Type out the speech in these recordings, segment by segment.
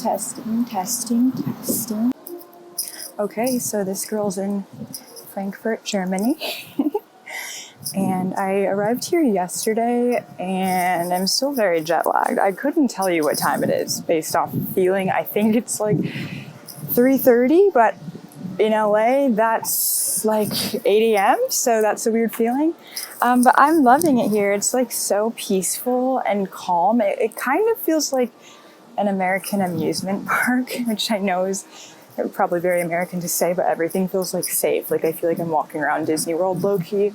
Testing, testing, testing. Okay, so this girl's in Frankfurt, Germany. And I arrived here yesterday and I'm still very jet lagged. I couldn't tell you what time it is based off feeling. I think it's like 3:30, but in LA that's like 8 a.m. So that's a weird feeling. But I'm loving it here. It's like so peaceful and calm. It kind of feels like an American amusement park, which I know is probably very American to say, but everything feels like safe. Like I feel like I'm walking around Disney World low-key,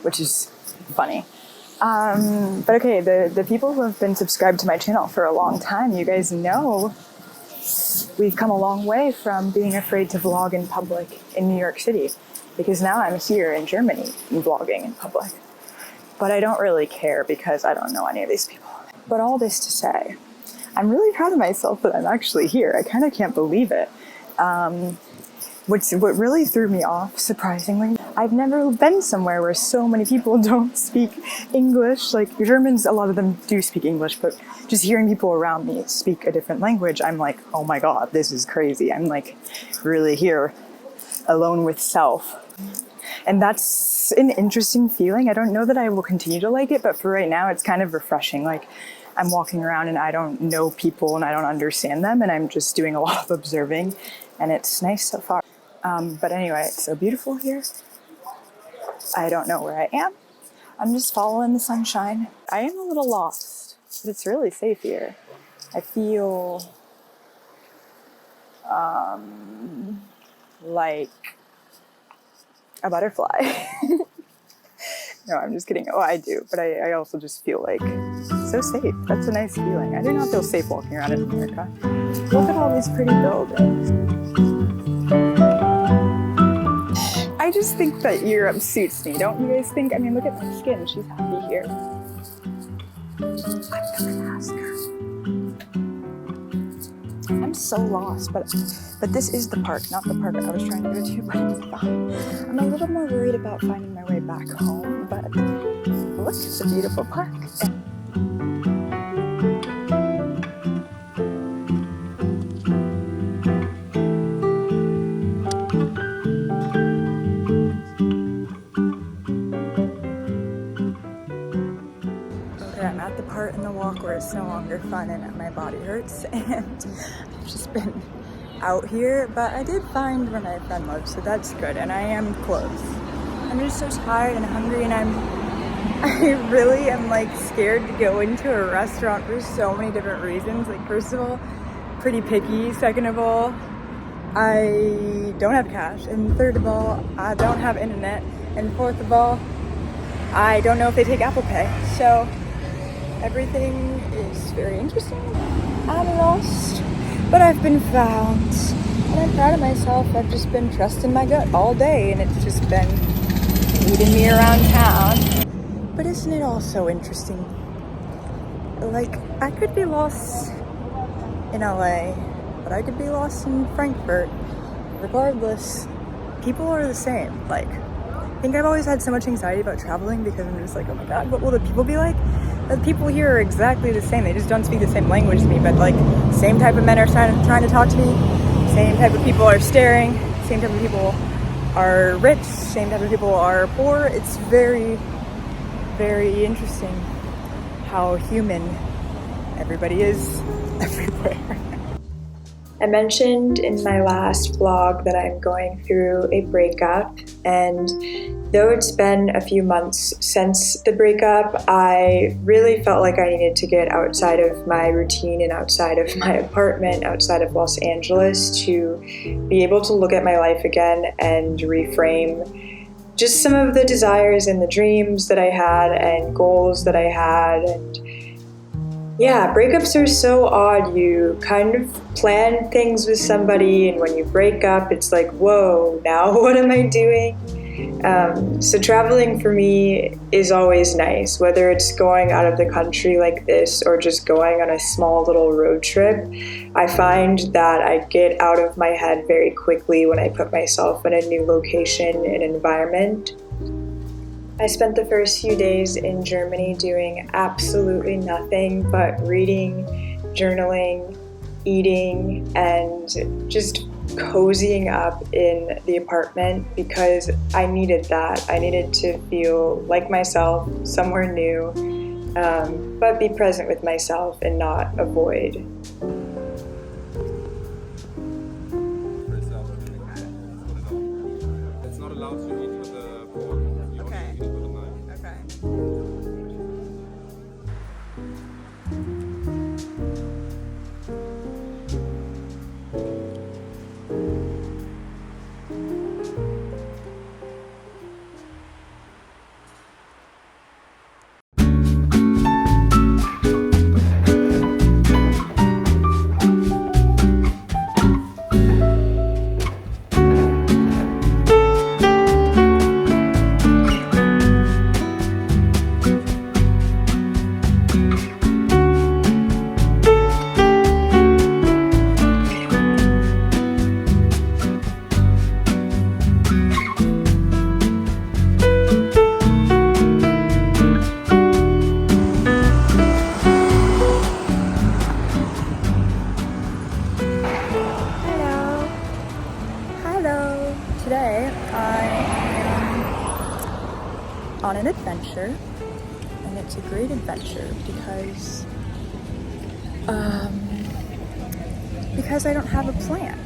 which is funny. But okay, the people who have been subscribed to my channel for a long time, you guys know we've come a long way from being afraid to vlog in public in New York City, because now I'm here in Germany and vlogging in public. But I don't really care because I don't know any of these people. But all this to say, I'm really proud of myself that I'm actually here. I kind of can't believe it. What really threw me off, surprisingly, I've never been somewhere where so many people don't speak English. Like Germans, a lot of them do speak English, but just hearing people around me speak a different language, I'm like, oh my God, this is crazy. I'm like really here, alone with self. And that's an interesting feeling. I don't know that I will continue to like it, but for right now, it's kind of refreshing. Like I'm walking around and I don't know people and I don't understand them, and I'm just doing a lot of observing, and it's nice so far. But anyway, it's so beautiful here. I don't know where I am. I'm just following the sunshine. I am a little lost, but it's really safe here. I feel like a butterfly. No, I'm just kidding. Oh, I do, but I also just feel like so safe. That's a nice feeling. I do not feel safe walking around in America. Look at all these pretty buildings. I just think that Europe suits me. Don't you guys think? I mean, look at my skin. She's happy here. I'm gonna ask her. I'm so lost, but this is the park, not the park I was trying to go to, but it's fine. I'm a little more worried about finding my way back home, but look, it's a beautiful park. I'm at the part in the walk where it's no longer fun and my body hurts, and I've just been out here, but I did find where my friend lives, so that's good, and I am close. I'm just so tired and hungry, and I really am like scared to go into a restaurant for so many different reasons. Like first of all, pretty picky. Second of all, I don't have cash, and third of all, I don't have internet, and fourth of all, I don't know if they take Apple Pay. So everything is very interesting. I'm lost, but I've been found. And I'm proud of myself. I've just been trusting my gut all day, and it's just been leading me around town. But isn't it also interesting? Like, I could be lost in LA, but I could be lost in Frankfurt. Regardless, people are the same. Like, I think I've always had so much anxiety about traveling because I'm just like, oh my God, what will the people be like? The people here are exactly the same. They just don't speak the same language as me, but like same type of men are trying to talk to me. Same type of people are staring. Same type of people are rich. Same type of people are poor. It's very, very interesting how human everybody is everywhere. I mentioned in my last vlog that I'm going through a breakup, and though it's been a few months since the breakup, I really felt like I needed to get outside of my routine and outside of my apartment, outside of Los Angeles, to be able to look at my life again and reframe just some of the desires and the dreams that I had and goals that I had. And yeah, breakups are so odd. You kind of plan things with somebody, and when you break up, it's like, whoa, now what am I doing? So traveling for me is always nice, whether it's going out of the country like this or just going on a small little road trip. I find that I get out of my head very quickly when I put myself in a new location and environment. I spent the first few days in Germany doing absolutely nothing but reading, journaling, eating and just cozying up in the apartment because I needed that. I needed to feel like myself, somewhere new, but be present with myself and not avoid. It's not allowed to eat with a fork. You only eat it with a knife. Okay. Today I am on an adventure, and it's a great adventure because I don't have a plan.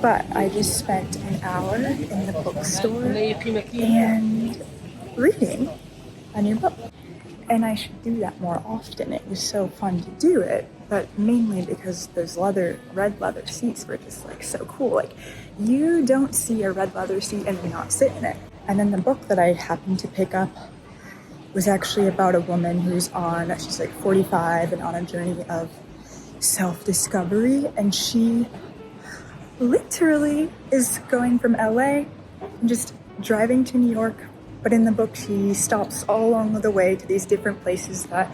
But I just spent an hour in the bookstore and reading a new book. And I should do that more often. It was so fun to do it, but mainly because those red leather seats were just like so cool. Like, you don't see a red leather seat and not sit in it. And then the book that I happened to pick up was actually about a woman she's like 45 and on a journey of self-discovery. And she literally is going from LA and just driving to New York. But in the book, she stops all along the way to these different places that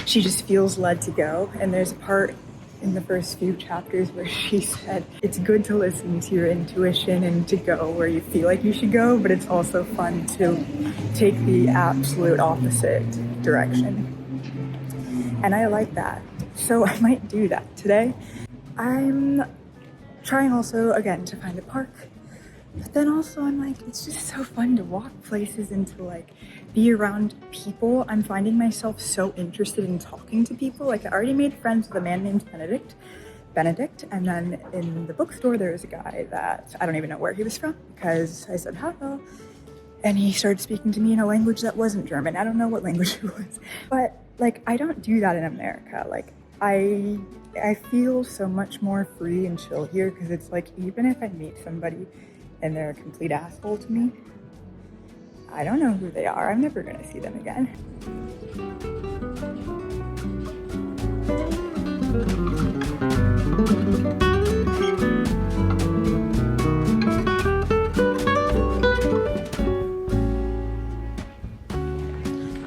she just feels led to go. And there's a part in the first few chapters where she said, it's good to listen to your intuition and to go where you feel like you should go, but it's also fun to take the absolute opposite direction. And I like that. So I might do that today. I'm trying also, again, to find a park. But then also I'm like, it's just so fun to walk places and to like be around people. I'm finding myself so interested in talking to people. Like, I already made friends with a man named Benedict. And then in the bookstore, there was a guy that I don't even know where he was from because I said hello. And he started speaking to me in a language that wasn't German. I don't know what language it was. But like, I don't do that in America. Like, I feel so much more free and chill here because it's like, even if I meet somebody and they're a complete asshole to me, I don't know who they are. I'm never gonna see them again.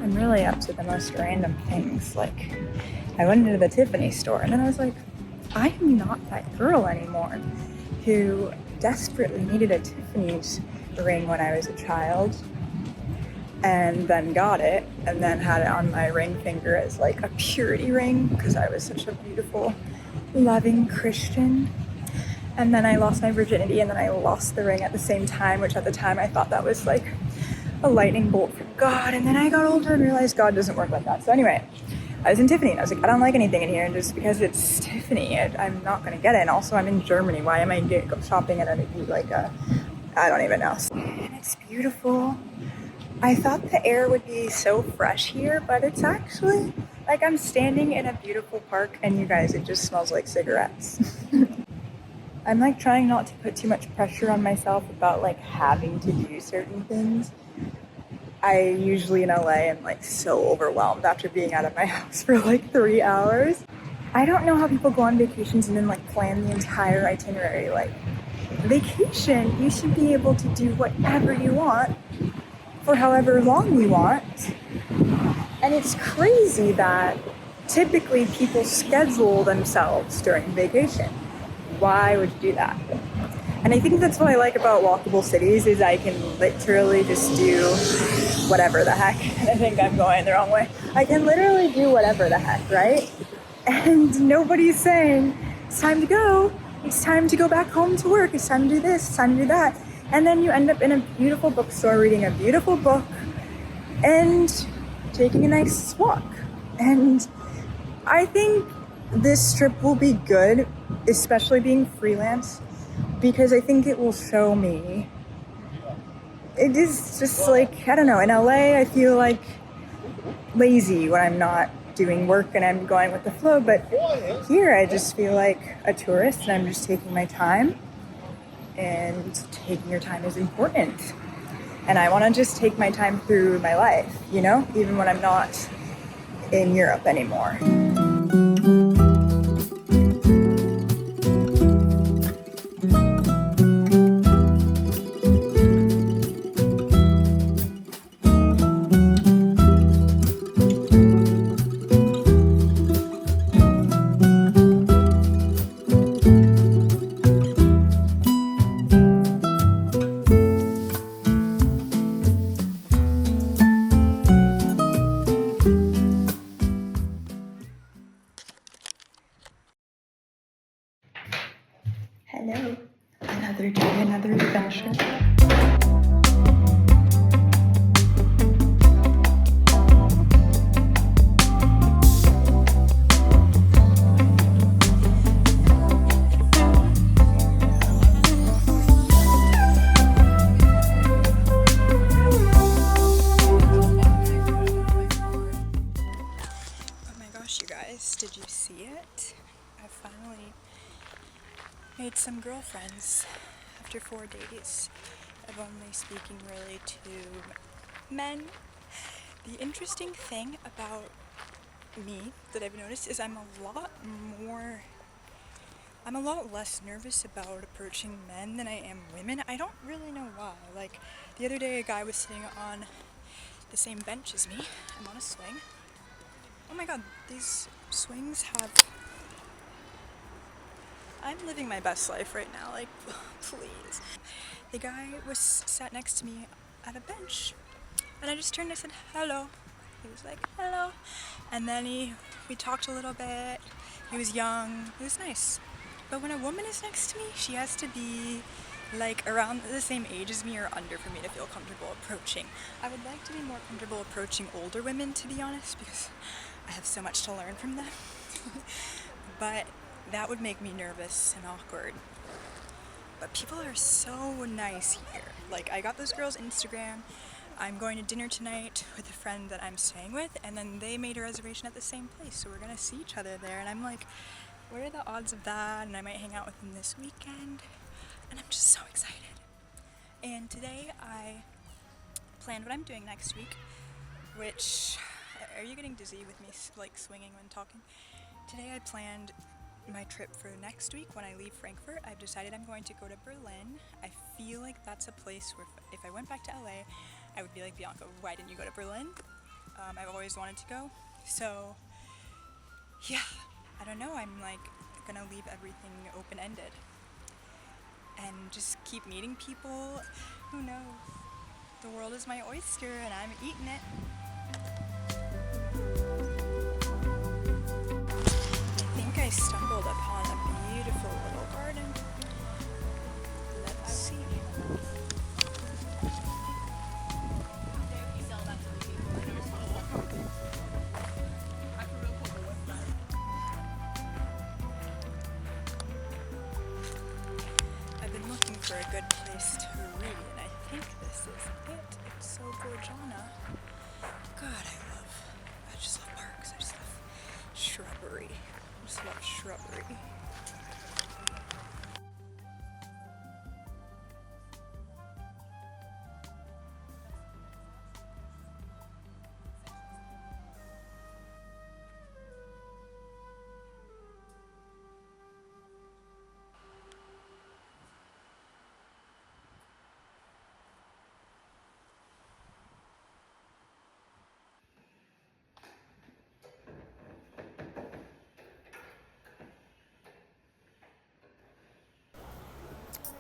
I'm really up to the most random things. Like, I went into the Tiffany store and then I was like, I am not that girl anymore who desperately needed a Tiffany's ring when I was a child and then got it and then had it on my ring finger as like a purity ring because I was such a beautiful, loving Christian. And then I lost my virginity and then I lost the ring at the same time, which at the time I thought that was like a lightning bolt from God. And then I got older and realized God doesn't work like that. So anyway, I was in Tiffany and I was like, I don't like anything in here, and just because it's Tiffany, I'm not gonna get it. And also I'm in Germany. Why am I shopping at I don't even know. And it's beautiful. I thought the air would be so fresh here, but it's actually like I'm standing in a beautiful park and you guys, it just smells like cigarettes. I'm like trying not to put too much pressure on myself about like having to do certain things. I usually in LA am like so overwhelmed after being out of my house for like 3 hours. I don't know how people go on vacations and then like plan the entire itinerary. Like, vacation, you should be able to do whatever you want for however long you want. And it's crazy that typically people schedule themselves during vacation. Why would you do that? And I think that's what I like about walkable cities is I can literally just do whatever the heck. And I think I'm going the wrong way. I can literally do whatever the heck, right? And nobody's saying it's time to go. It's time to go back home to work. It's time to do this. It's time to do that. And then you end up in a beautiful bookstore reading a beautiful book and taking a nice walk. And I think this trip will be good, especially being freelance, because I think it will show me. It is just like, I don't know, in LA I feel like lazy when I'm not doing work and I'm going with the flow, but here I just feel like a tourist and I'm just taking my time, and taking your time is important. And I want to just take my time through my life, you know, even when I'm not in Europe anymore. Hello, another day, another adventure. Oh my gosh, you guys, did you see it? I finally made some girlfriends after 4 days of only speaking really to men. The interesting thing about me that I've noticed is I'm a lot less nervous about approaching men than I am women. I don't really know why. Like, the other day a guy was sitting on the same bench as me. I'm on a swing. Oh my god, these swings have... I'm living my best life right now, like, please. The guy was sat next to me at a bench, and I just turned and I said, hello. He was like, hello. And then we talked a little bit. He was young. It was nice. But when a woman is next to me, she has to be like around the same age as me or under for me to feel comfortable approaching. I would like to be more comfortable approaching older women, to be honest, because I have so much to learn from them. But that would make me nervous and awkward. But people are so nice here. Like, I got this girl's Instagram. I'm going to dinner tonight with a friend that I'm staying with, and then they made a reservation at the same place, so we're gonna see each other there. And I'm like, what are the odds of that? And I might hang out with them this weekend, and I'm just so excited. And today I planned what I'm doing next week, which, are you getting dizzy with me like swinging when talking? Today I planned my trip for next week. When I leave Frankfurt, I've decided I'm going to go to Berlin. I feel like that's a place where if I went back to LA, I would be like, Bianca, why didn't you go to Berlin? I've always wanted to go. So yeah, I don't know, I'm like gonna leave everything open-ended and just keep meeting people. Who knows? The world is my oyster and I'm eating it. I think I stumbled upon a beautiful little garden. Let's see. I've been looking for a good place to read, and I think this is it. It's so gorgiana. God, I just love parks. I just love shrubbery. I just love shrubbery.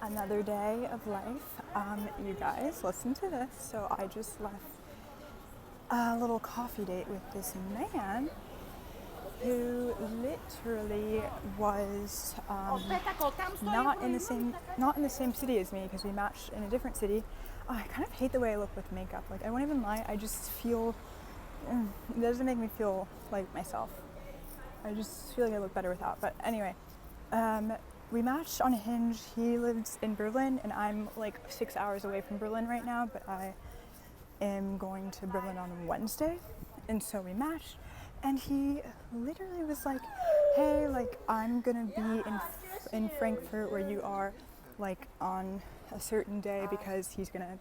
Another day of life. You guys, listen to this. So I just left a little coffee date with this man, who literally was not in the same city as me because we matched in a different city. Oh, I kind of hate the way I look with makeup. Like, I won't even lie, I just feel it doesn't make me feel like myself. I just feel like I look better without. But anyway, we matched on Hinge. He lives in Berlin, and I'm like 6 hours away from Berlin right now, but I am going to Berlin on Wednesday, and so we matched. And he literally was like, hey, like, I'm gonna be in Frankfurt where you are, like, on a certain day because he's gonna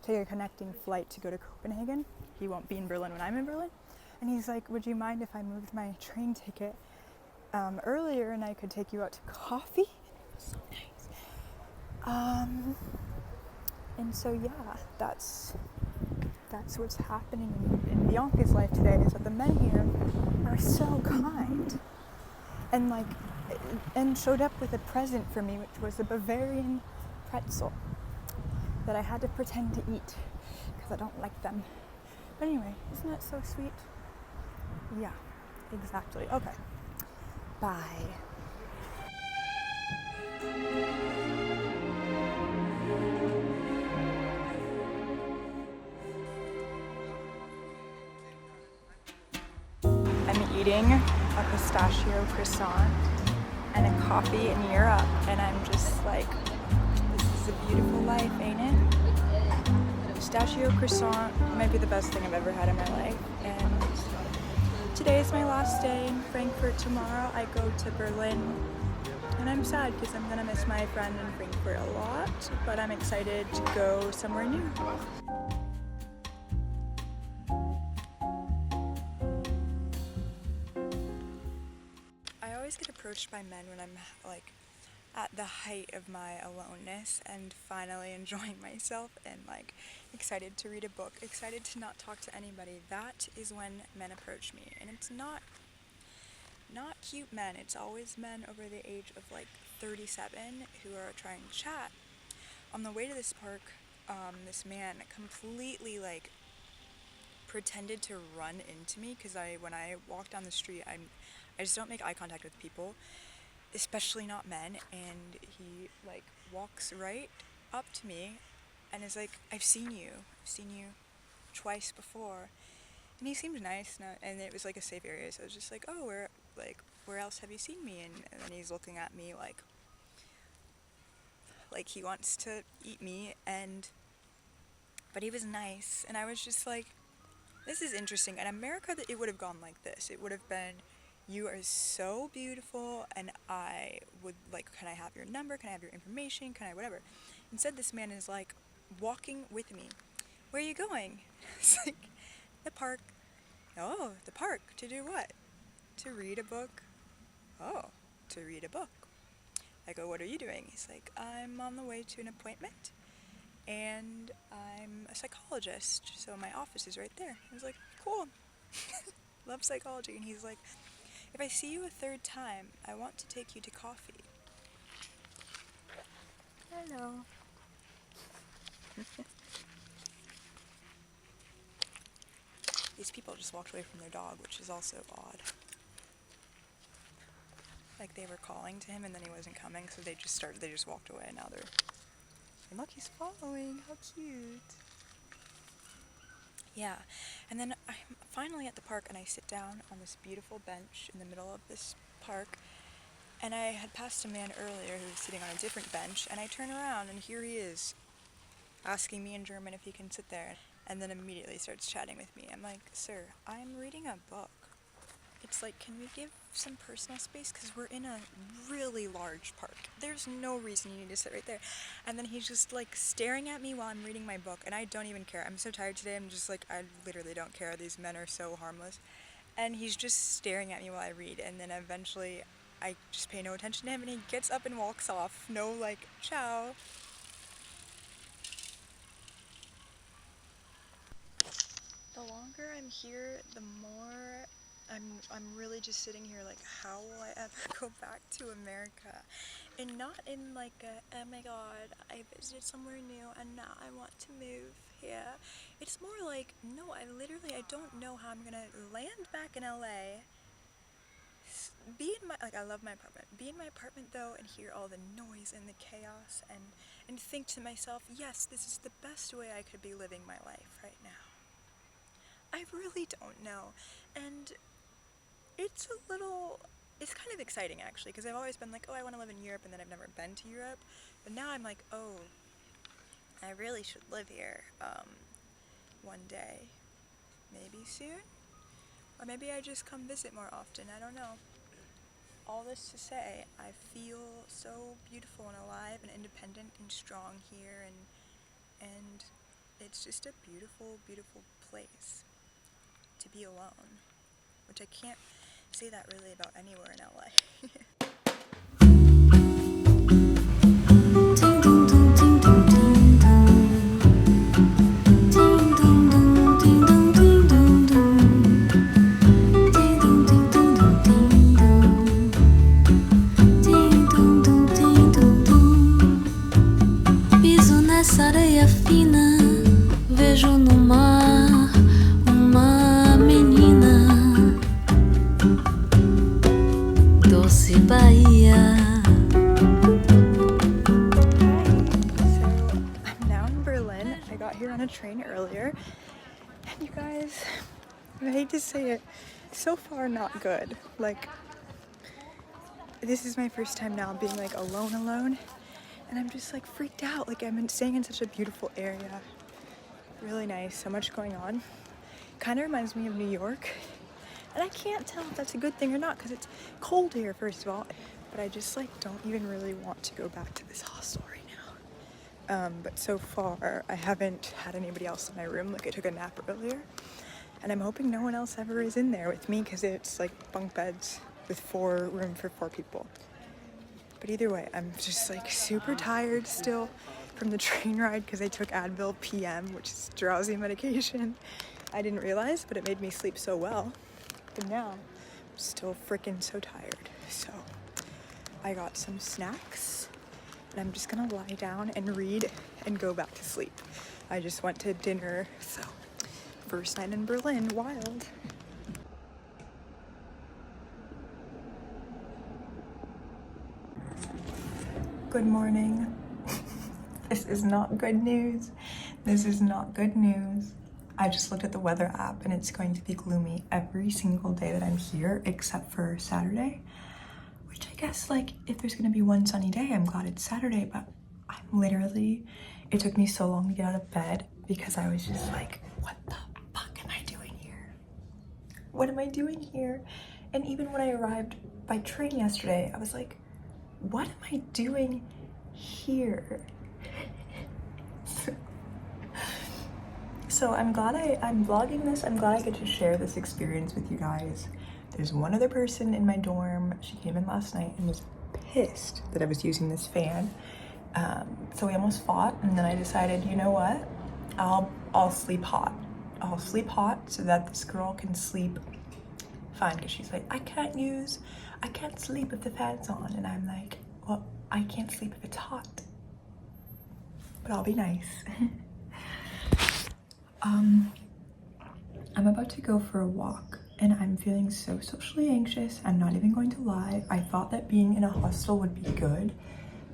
take a connecting flight to go to Copenhagen. He won't be in Berlin when I'm in Berlin. And he's like, would you mind if I moved my train ticket earlier and I could take you out to coffee? It was so nice. And so yeah, that's what's happening in Bianca's life today, is that the men here are so kind and showed up with a present for me, which was a Bavarian pretzel that I had to pretend to eat because I don't like them. But anyway, isn't that so sweet? Yeah, exactly. Okay, bye. I'm eating a pistachio croissant and a coffee in Europe, and I'm just like, this is a beautiful life, ain't it? Pistachio croissant might be the best thing I've ever had in my life, and today is my last day in Frankfurt. Tomorrow I go to Berlin, and I'm sad because I'm gonna miss my friend in Frankfurt a lot, but I'm excited to go somewhere new. I always get approached by men when I'm like at the height of my aloneness and finally enjoying myself and like excited to read a book, excited to not talk to anybody. That is when men approach me, and it's not cute men. It's always men over the age of like 37 who are trying to chat. On the way to this park, this man completely like pretended to run into me because when I walk down the street, I just don't make eye contact with people, especially not men, and he like walks right up to me and is like, I've seen you twice before. And he seemed nice, and it was like a safe area, so I was just like, oh, where else have you seen me? And then he's looking at me like he wants to eat me, but he was nice, and I was just like, this is interesting. In America, it would have gone like this. It would have been, you are so beautiful, and I would like, can I have your number? Can I have your information? Can I whatever? Instead, this man is like walking with me. Where are you going? It's like, the park. Oh, the park. To do what? To read a book. Oh, to read a book. I go, what are you doing? He's like, I'm on the way to an appointment, and I'm a psychologist, so my office is right there. I was like, cool. Love psychology. And he's like, if I see you a third time, I want to take you to coffee. Hello. These people just walked away from their dog, which is also odd. Like, they were calling to him and then he wasn't coming, so they just walked away, and now they're, and look, he's following, how cute. Yeah, and then I'm finally at the park, and I sit down on this beautiful bench in the middle of this park, and I had passed a man earlier who was sitting on a different bench, and I turn around, and here he is, asking me in German if he can sit there, and then immediately starts chatting with me. I'm like, sir, I'm reading a book. It's like, can we give some personal space? Because we're in a really large park. There's no reason you need to sit right there. And then he's just like staring at me while I'm reading my book, and I don't even care. I'm so tired today, I'm just like, I literally don't care. These men are so harmless. And he's just staring at me while I read, and then eventually I just pay no attention to him, and he gets up and walks off. No, like, ciao. The longer I'm here, the more I'm really just sitting here like, how will I ever go back to America? And not in like a, oh my god, I visited somewhere new and now I want to move here. It's more like, no, I don't know how I'm gonna land back in LA be in my, like, I love my apartment. Be in my apartment though and hear all the noise and the chaos and think to myself, yes, this is the best way I could be living my life right now. I really don't know. And it's kind of exciting actually, because I've always been like, oh, I want to live in Europe, and then I've never been to Europe. But now I'm like, oh, I really should live here one day. Maybe soon? Or maybe I just come visit more often, I don't know. All this to say, I feel so beautiful and alive and independent and strong here, and it's just a beautiful, beautiful place to be alone, which I can't say that really about anywhere in LA. Piso nessa areia fina, vejo no mar uma menina, doce Bahia. So I'm now in Berlin. I got here on a train earlier, and you guys, I hate to say it, so far not good. Like, this is my first time now being like alone, and I'm just like freaked out. Like, I'm staying in such a beautiful area, really nice, so much going on. Kind of reminds me of New York, and I can't tell if that's a good thing or not because it's cold here, first of all. But I just like don't even really want to go back to this hostel right now. But so far I haven't had anybody else in my room. Like, I took a nap earlier, and I'm hoping no one else ever is in there with me because it's like bunk beds with room for 4 people. But either way, I'm just like super tired still from the train ride because I took Advil PM, which is drowsy medication. I didn't realize, but it made me sleep so well. But now I'm still freaking so tired. So I got some snacks, and I'm just gonna lie down and read and go back to sleep. I just went to dinner, so first night in Berlin, wild. Good morning. This is not good news. This is not good news. I just looked at the weather app, and it's going to be gloomy every single day that I'm here except for Saturday, which I guess, like, if there's gonna be one sunny day, I'm glad it's Saturday. But it took me so long to get out of bed because I was just like, what the fuck am I doing here? What am I doing here? And even when I arrived by train yesterday, I was like, what am I doing here? So I'm glad I'm vlogging this. I'm glad I get to share this experience with you guys. There's one other person in my dorm. She came in last night and was pissed that I was using this fan. So we almost fought, and then I decided, you know what? I'll sleep hot. I'll sleep hot so that this girl can sleep fine, because she's like, I can't sleep if the fan's on. And I'm like, well, I can't sleep if it's hot, but I'll be nice. I'm about to go for a walk, and I'm feeling so socially anxious. I'm not even going to lie. I thought that being in a hostel would be good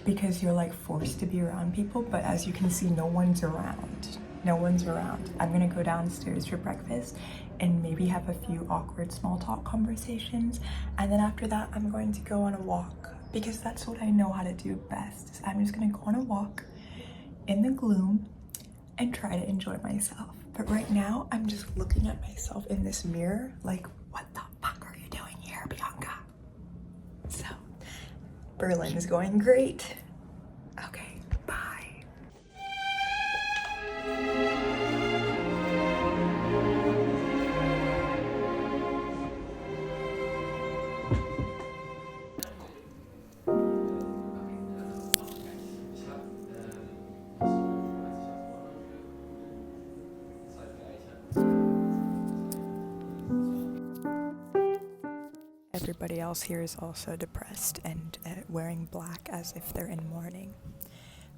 because you're like forced to be around people, but as you can see, no one's around. No one's around. I'm gonna go downstairs for breakfast and maybe have a few awkward small talk conversations, and then after that I'm going to go on a walk because that's what I know how to do best. I'm just gonna go on a walk in the gloom and try to enjoy myself. But right now I'm just looking at myself in this mirror like, what the fuck are you doing here, Bianca? So Berlin is going great. Okay, bye. Everybody else here is also depressed and wearing black as if they're in mourning.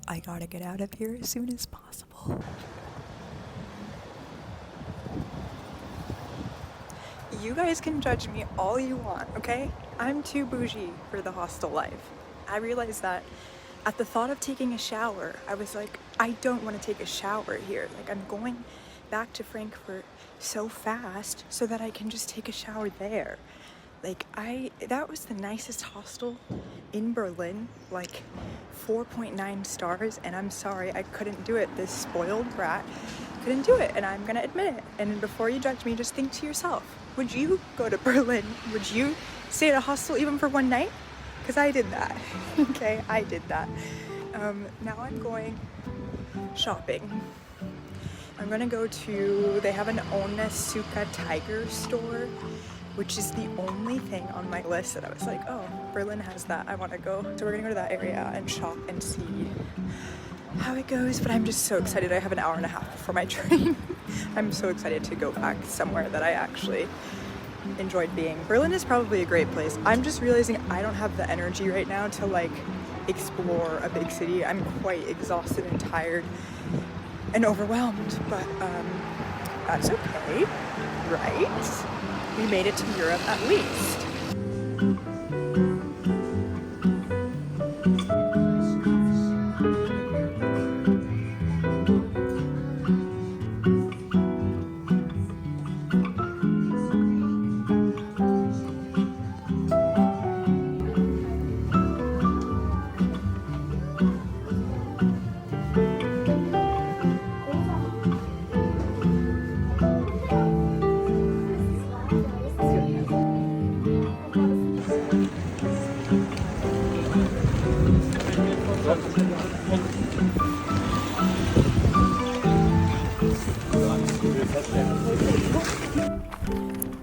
I gotta get out of here as soon as possible. You guys can judge me all you want, okay? I'm too bougie for the hostel life. I realized that at the thought of taking a shower, I was like, I don't want to take a shower here. Like, I'm going back to Frankfurt so fast so that I can just take a shower there. Like, that was the nicest hostel in Berlin, like 4.9 stars, and I'm sorry I couldn't do it. This spoiled brat couldn't do it, and I'm gonna admit it. And before you judge me, just think to yourself, would you go to Berlin? Would you stay at a hostel even for one night? Because I did that. Okay, I did that. Now I'm going shopping. I'm gonna go to, they have an Onitsuka tiger store, which is the only thing on my list that I was like, oh, Berlin has that, I wanna go. So we're gonna go to that area and shop and see how it goes, but I'm just so excited. I have an hour and a half before my train. I'm so excited to go back somewhere that I actually enjoyed being. Berlin is probably a great place. I'm just realizing I don't have the energy right now to like explore a big city. I'm quite exhausted and tired and overwhelmed, but that's okay, right? We made it to Europe at least.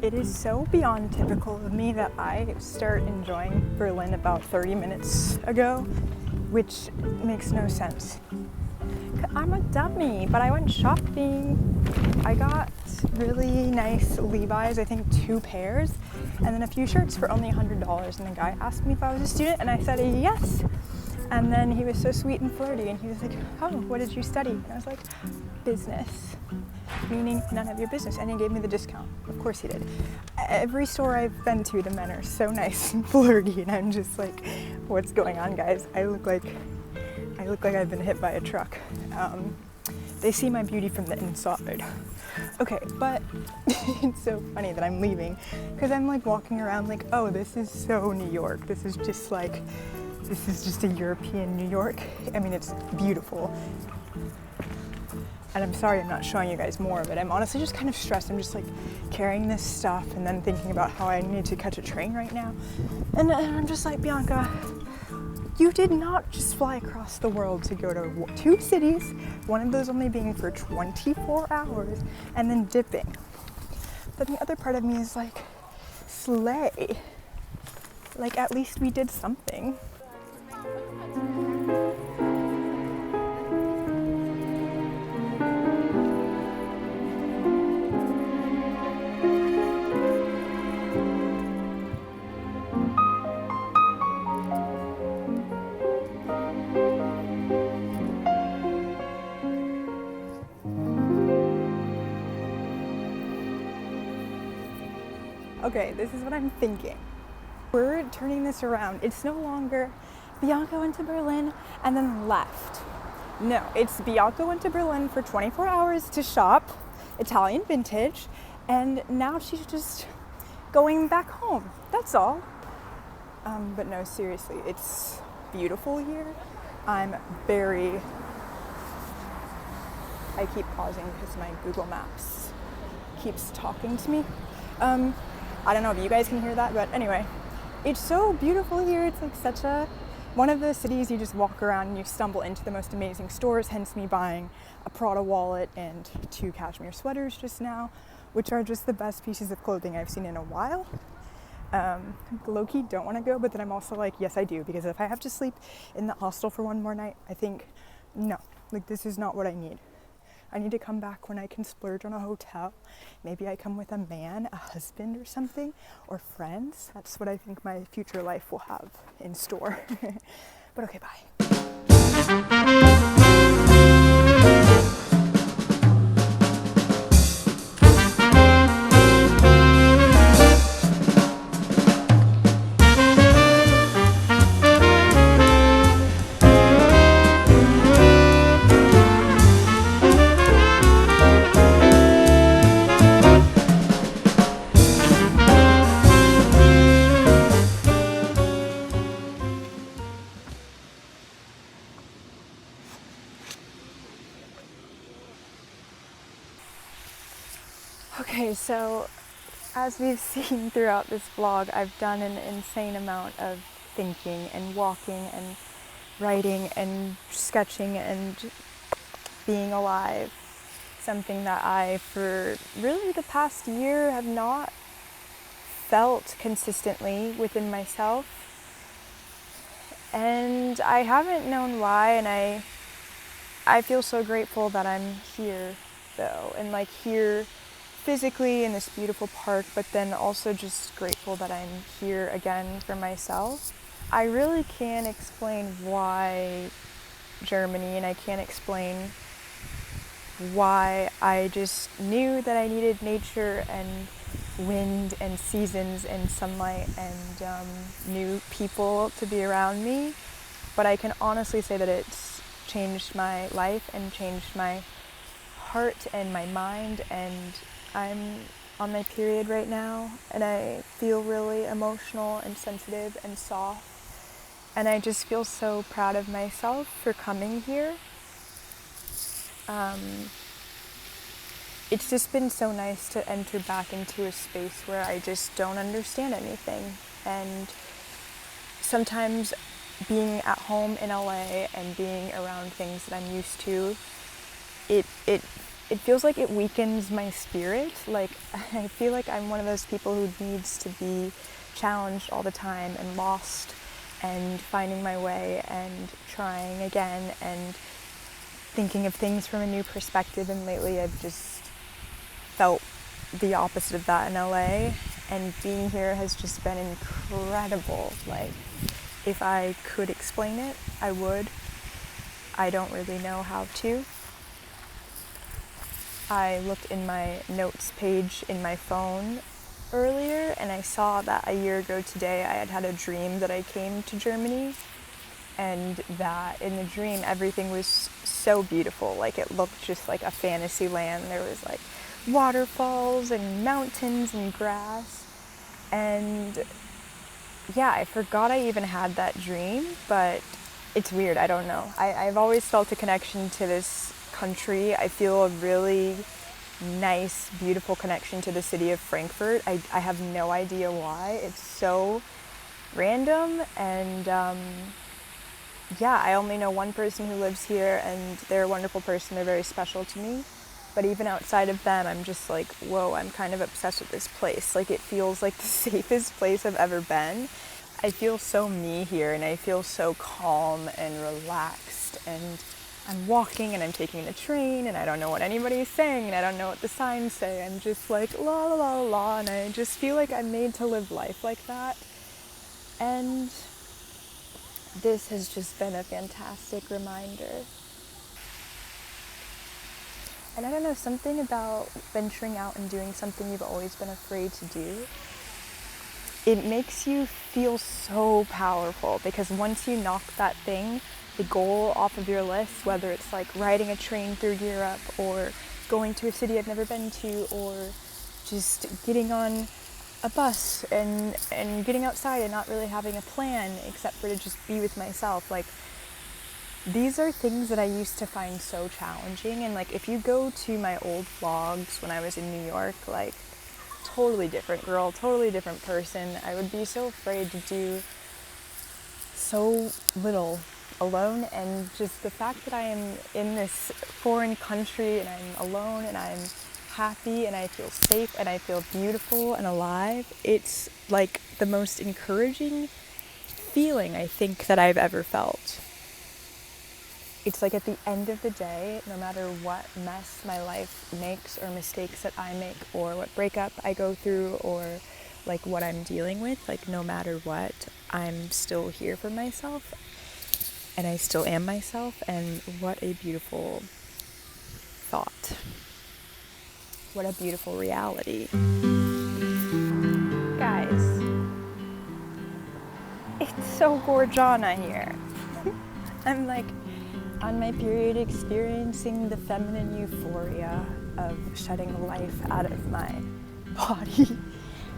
It is so beyond typical of me that I start enjoying Berlin about 30 minutes ago, which makes no sense. I'm a dummy, but I went shopping. I got really nice Levi's, I think 2 pairs, and then a few shirts for only $100. And the guy asked me if I was a student, and I said yes. And then he was so sweet and flirty, and he was like, oh, what did you study? And I was like, business, meaning none of your business. And he gave me the discount. Of course he did. Every store I've been to, the men are so nice and flirty, and I'm just like, what's going on, guys? I look like I've been hit by a truck. They see my beauty from the inside. Okay, but it's so funny that I'm leaving because I'm like walking around like, oh, this is so New York. This is just a European New York. I mean, it's beautiful. And I'm sorry I'm not showing you guys more of it. I'm honestly just kind of stressed. I'm just like carrying this stuff and then thinking about how I need to catch a train right now. And I'm just like, Bianca, you did not just fly across the world to go to 2 cities, one of those only being for 24 hours, and then dipping. But the other part of me is like, slay. Like, at least we did something. Okay, this is what I'm thinking. We're turning this around. It's no longer Bianca went to Berlin and then left. No, it's Bianca went to Berlin for 24 hours to shop Italian vintage, and now she's just going back home. That's all. But no, seriously, it's beautiful here. I keep pausing because my Google Maps keeps talking to me. I don't know if you guys can hear that, but anyway, it's so beautiful here. It's like one of those cities you just walk around and you stumble into the most amazing stores, hence me buying a Prada wallet and 2 cashmere sweaters just now, which are just the best pieces of clothing I've seen in a while. Low-key don't want to go, but then I'm also like, yes I do, because if I have to sleep in the hostel for one more night, I think, no, like this is not what I need. I need to come back when I can splurge on a hotel. Maybe I come with a man, a husband or something, or friends. That's what I think my future life will have in store. But okay, bye. Okay, so as we've seen throughout this vlog, I've done an insane amount of thinking and walking and writing and sketching and being alive. Something that I, for really the past year, have not felt consistently within myself. And I haven't known why, and I feel so grateful that I'm here, though, and like here physically in this beautiful park, but then also just grateful that I'm here again for myself. I really can't explain why Germany, and I can't explain why. I just knew that I needed nature and wind and seasons and sunlight and new people to be around me. But I can honestly say that it's changed my life and changed my heart and my mind, and I'm on my period right now, and I feel really emotional and sensitive and soft, and I just feel so proud of myself for coming here. It's just been so nice to enter back into a space where I just don't understand anything, and sometimes being at home in LA and being around things that I'm used to, it feels like it weakens my spirit. Like, I feel like I'm one of those people who needs to be challenged all the time and lost and finding my way and trying again and thinking of things from a new perspective. And lately I've just felt the opposite of that in LA, and being here has just been incredible. Like, if I could explain it, I would. I don't really know how to. I looked in my notes page in my phone earlier, and I saw that a year ago today I had had a dream that I came to Germany, and that in the dream everything was so beautiful. Like, it looked just like a fantasy land. There was like waterfalls and mountains and grass, and yeah, I forgot I even had that dream, but it's weird, I don't know. I've always felt a connection to this country. I feel a really nice, beautiful connection to the city of Frankfurt. I have no idea why. It's so random, and yeah, I only know one person who lives here, and they're a wonderful person. They're very special to me. But even outside of them, I'm just like, whoa, I'm kind of obsessed with this place. Like, it feels like the safest place I've ever been. I feel so me here, and I feel so calm and relaxed, and I'm walking and I'm taking the train, and I don't know what anybody is saying, and I don't know what the signs say. I'm just like, la la la la, and I just feel like I'm made to live life like that. And this has just been a fantastic reminder. And I don't know, something about venturing out and doing something you've always been afraid to do, it makes you feel so powerful, because once you knock that thing, the goal, off of your list, whether it's like riding a train through Europe or going to a city I've never been to, or just getting on a bus and getting outside and not really having a plan except for to just be with myself. Like, these are things that I used to find so challenging. And like, if you go to my old vlogs when I was in New York, like, totally different girl, totally different person. I would be so afraid to do so little alone, and just the fact that I am in this foreign country and I'm alone and I'm happy and I feel safe and I feel beautiful and alive, it's like the most encouraging feeling I think that I've ever felt. It's like at the end of the day, no matter what mess my life makes or mistakes that I make or what breakup I go through or like what I'm dealing with, like no matter what, I'm still here for myself and I still am myself. And what a beautiful thought. What a beautiful reality. Guys, it's so gorgiana here. I'm like on my period experiencing the feminine euphoria of shedding life out of my body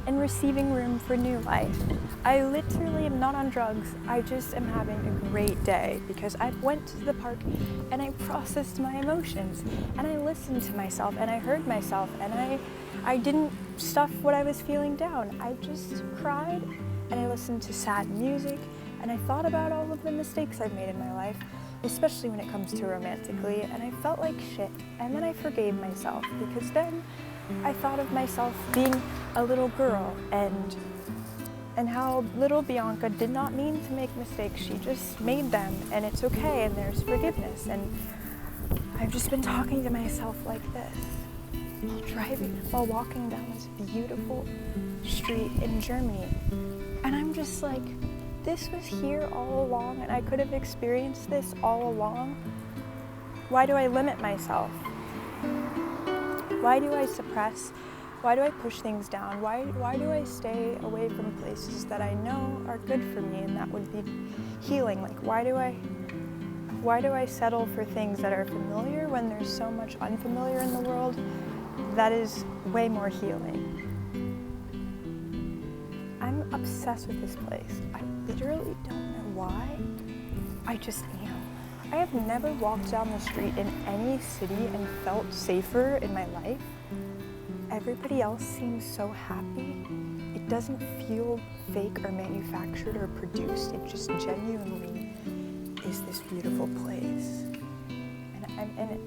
and receiving room for new life. I literally am not on drugs. I just am having a great day because I went to the park and I processed my emotions and I listened to myself and I heard myself and I didn't stuff what I was feeling down. I just cried and I listened to sad music and I thought about all of the mistakes I've made in my life, especially when it comes to romantically, and I felt like shit. And then I forgave myself because then I thought of myself being a little girl and how little Bianca did not mean to make mistakes. She just made them and it's okay and there's forgiveness. And I've just been talking to myself like this while walking down this beautiful street in Germany. And I'm just like, this was here all along and I could have experienced this all along. Why do I limit myself? Why do I suppress? Why do I push things down? Why do I stay away from places that I know are good for me and that would be healing? Like, why do I settle for things that are familiar when there's so much unfamiliar in the world that is way more healing? I'm obsessed with this place. I literally don't know why. I just am. I have never walked down the street in any city and felt safer in my life. Everybody else seems so happy. It doesn't feel fake or manufactured or produced. It just genuinely is this beautiful place. And I'm in it.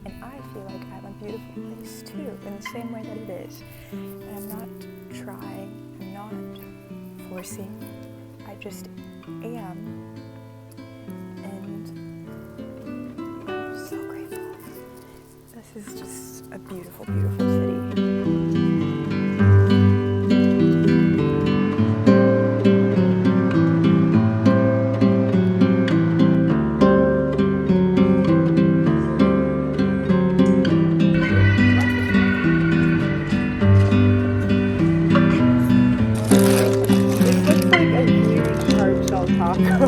And I feel like I'm a beautiful place too, in the same way that it is. And I'm not trying, I'm not forcing. I just am. And I'm so grateful. This is just a beautiful, beautiful city. This looks like a huge hard shell taco.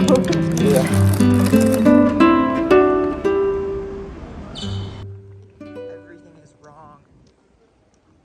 Yeah.